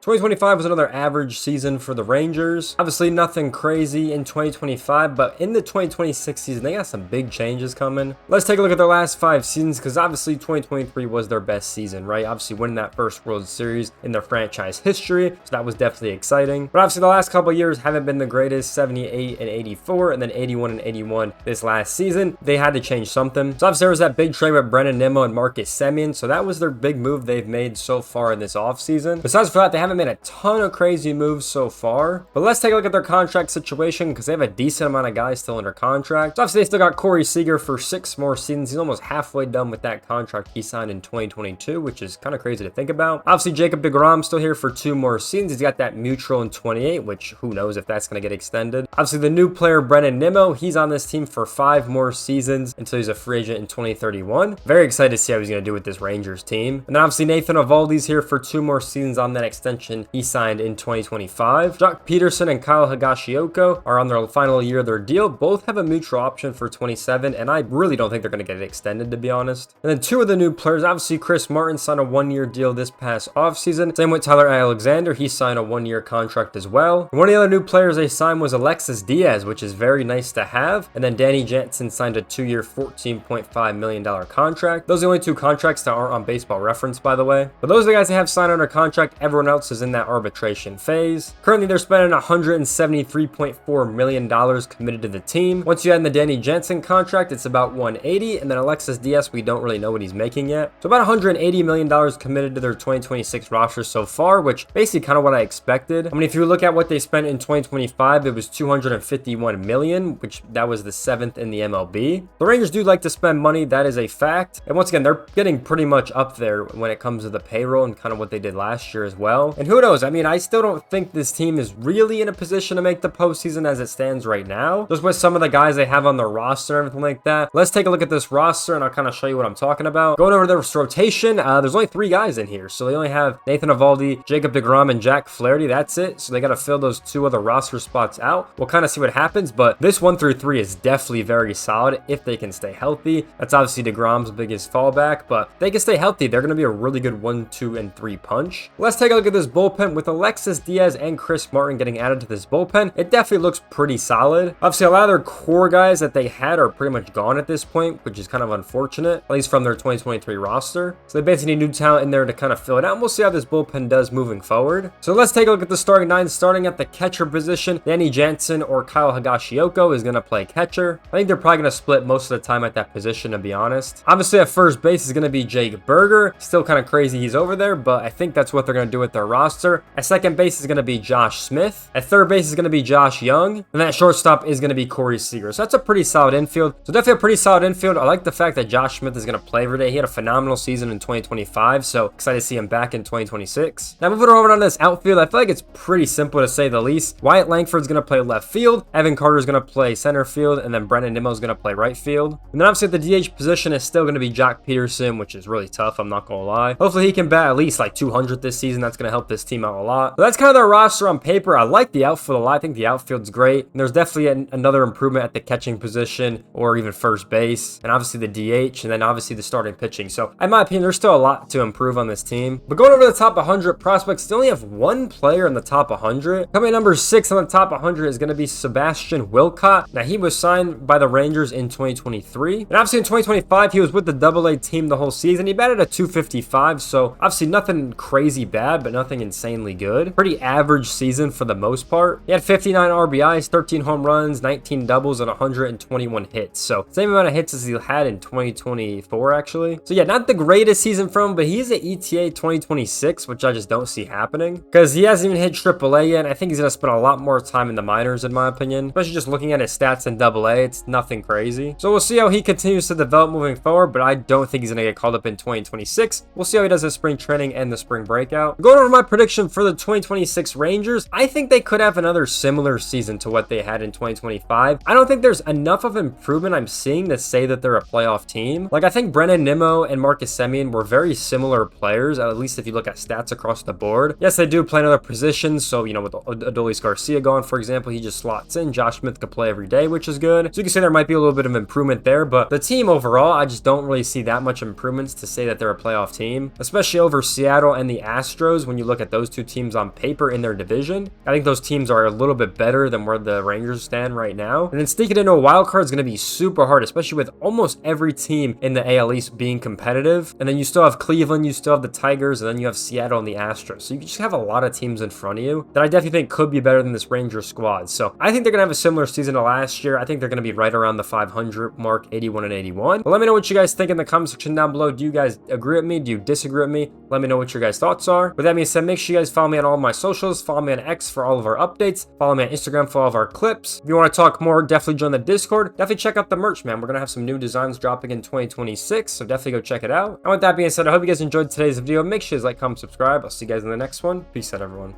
2025 was another average season for the Rangers. Obviously nothing crazy in 2025, but in the 2026 season, they got some big changes coming. Let's take a look at their last 5 seasons, because obviously 2023 was their best season, right? Obviously winning that first World Series in their franchise history, so that was definitely exciting. But obviously the last couple of years haven't been the greatest, 78 and 84, and then 81 and 81 this last season. They had to change something. So obviously there was that big trade with Brandon Nimmo and Marcus Semien, so that was their big move they've made so far in this offseason. Besides for that, they haven't made a ton of crazy moves so far, but let's take a look at their contract situation, because they have a decent amount of guys still under contract. So obviously they still got Corey Seager for 6 more seasons. He's almost halfway done with that contract he signed in 2022, which is kind of crazy to think about. Obviously Jacob deGrom still here for 2 more seasons. He's got that mutual in 28, which who knows if that's going to get extended. Obviously the new player Brandon Nimmo, he's on this team for 5 more seasons until he's a free agent in 2031. Very excited to see how he's going to do with this Rangers team. And then obviously Nathan Eovaldi's here for 2 more seasons on that extension he signed in 2025. Jock Peterson and Kyle Higashioka are on their final year of their deal. Both have a mutual option for 27, and I really don't think they're going to get it extended, to be honest. And then 2 of the new players, obviously Chris Martin signed a 1-year deal this past offseason. Same with Tyler Alexander. He signed a 1-year contract as well. And one of the other new players they signed was Alexis Diaz, which is very nice to have. And then Danny Jansen signed a 2-year $14.5 million contract. Those are the only 2 contracts that aren't on Baseball Reference, by the way. But those are the guys that have signed under contract. Everyone else is in that arbitration phase. Currently, they're spending $173.4 million committed to the team. Once you add in the Danny Jansen contract, it's about $180, and then Alexis Diaz, we don't really know what he's making yet. So about $180 million committed to their 2026 roster so far, which basically kind of what I expected. I mean, if you look at what they spent in 2025, it was $251 million, which that was the 7th in the MLB. The Rangers do like to spend money, that is a fact. And once again, they're getting pretty much up there when it comes to the payroll and kind of what they did last year as well. And who knows? I mean, I still don't think this team is really in a position to make the postseason as it stands right now. Just with some of the guys they have on their roster and everything like that. Let's take a look at this roster and I'll kind of show you what I'm talking about. Going over their rotation, there's only 3 guys in here. So they only have Nathan Eovaldi, Jacob deGrom, and Jack Flaherty. That's it. So they got to fill those 2 other roster spots out. We'll kind of see what happens, but this 1 through 3 is definitely very solid if they can stay healthy. That's obviously deGrom's biggest fallback, but if they can stay healthy, they're going to be a really good 1, 2, and 3 punch. Let's take a look at this bullpen with Alexis Diaz and Chris Martin getting added to this bullpen. It definitely looks pretty solid. Obviously, a lot of their core guys that they had are pretty much gone at this point, which is kind of unfortunate, at least from their 2023 roster. So they basically need new talent in there to kind of fill it out, and we'll see how this bullpen does moving forward. So let's take a look at the starting 9. Starting at the catcher position, Danny Jansen or Kyle Higashioka is going to play catcher. I think they're probably going to split most of the time at that position, to be honest. Obviously, at first base is going to be Jake Berger. Still kind of crazy he's over there, but I think that's what they're going to do with their roster. At second base is going to be Josh Smith. At third base is going to be Josh Young. And that shortstop is going to be Corey Seager. So that's a pretty solid infield. So definitely a pretty solid infield. I like the fact that Josh Smith is going to play every day. He had a phenomenal season in 2025, so excited to see him back in 2026. Now moving over on this outfield, I feel like it's pretty simple to say the least. Wyatt Langford's going to play left field. Evan Carter's going to play center field, and then Brendan Nimmo's going to play right field. And then obviously the DH position is still going to be Jock Peterson, which is really tough, I'm not going to lie. Hopefully he can bat at least like 200 this season. That's going to help this team out a lot. So that's kind of their roster on paper. I like the outfield a lot. I think the outfield's great. And there's definitely another improvement at the catching position or even first base, and obviously the DH, and then obviously the starting pitching. So in my opinion, there's still a lot to improve on this team. But going over the top 100 prospects, they only have 1 player in the top 100. Coming number 6 on the top 100 is going to be Sebastian Wilcott. Now he was signed by the Rangers in 2023, and obviously in 2025 he was with the AA team the whole season. He batted a 255, so obviously nothing crazy bad, but nothing insanely good. Pretty average season for the most part. He had 59 RBIs, 13 home runs, 19 doubles, and 121 hits. So same amount of hits as he had in 2024 actually. So yeah, not the greatest season from him, but he's at ETA 2026, which I just don't see happening because he hasn't even hit AAA yet. I think he's going to spend a lot more time in the minors in my opinion, especially just looking at his stats in AA. It's nothing crazy. So we'll see how he continues to develop moving forward, but I don't think he's going to get called up in 2026. We'll see how he does in spring training and the spring breakout. Going over my prediction for the 2026 Rangers, I think they could have another similar season to what they had in 2025. I don't think there's enough of improvement I'm seeing to say that they're a playoff team. Like, I think Brandon Nimmo and Marcus Semien were very similar players, at least if you look at stats across the board. Yes, they do play in other positions, so, you know, with Adolis Garcia gone, for example, he just slots in. Josh Smith could play every day, which is good. So you can say there might be a little bit of improvement there, but the team overall, I just don't really see that much improvements to say that they're a playoff team, especially over Seattle and the Astros when you look look at those two teams on paper in their division, I think those teams are a little bit better than where the Rangers stand right now. And then sneaking into a wild card is going to be super hard, especially with almost every team in the AL East being competitive. And then you still have Cleveland, you still have the Tigers, and then you have Seattle and the Astros. So you just have a lot of teams in front of you that I definitely think could be better than this Rangers squad. So I think they're going to have a similar season to last year. I think they're going to be right around the 500 mark, 81 and 81. But let me know what you guys think in the comment section down below. Do you guys agree with me? Do you disagree with me? Let me know what your guys' thoughts are. With that being said, make sure you guys follow me on all of my socials. Follow me on X for all of our updates. Follow me on Instagram for all of our clips. If you want to talk more, definitely join the Discord. Definitely check out the merch, man. We're going to have some new designs dropping in 2026, so definitely go check it out. And with that being said, I hope you guys enjoyed today's video. Make sure you guys like, comment, subscribe. I'll see you guys in the next one. Peace out, everyone.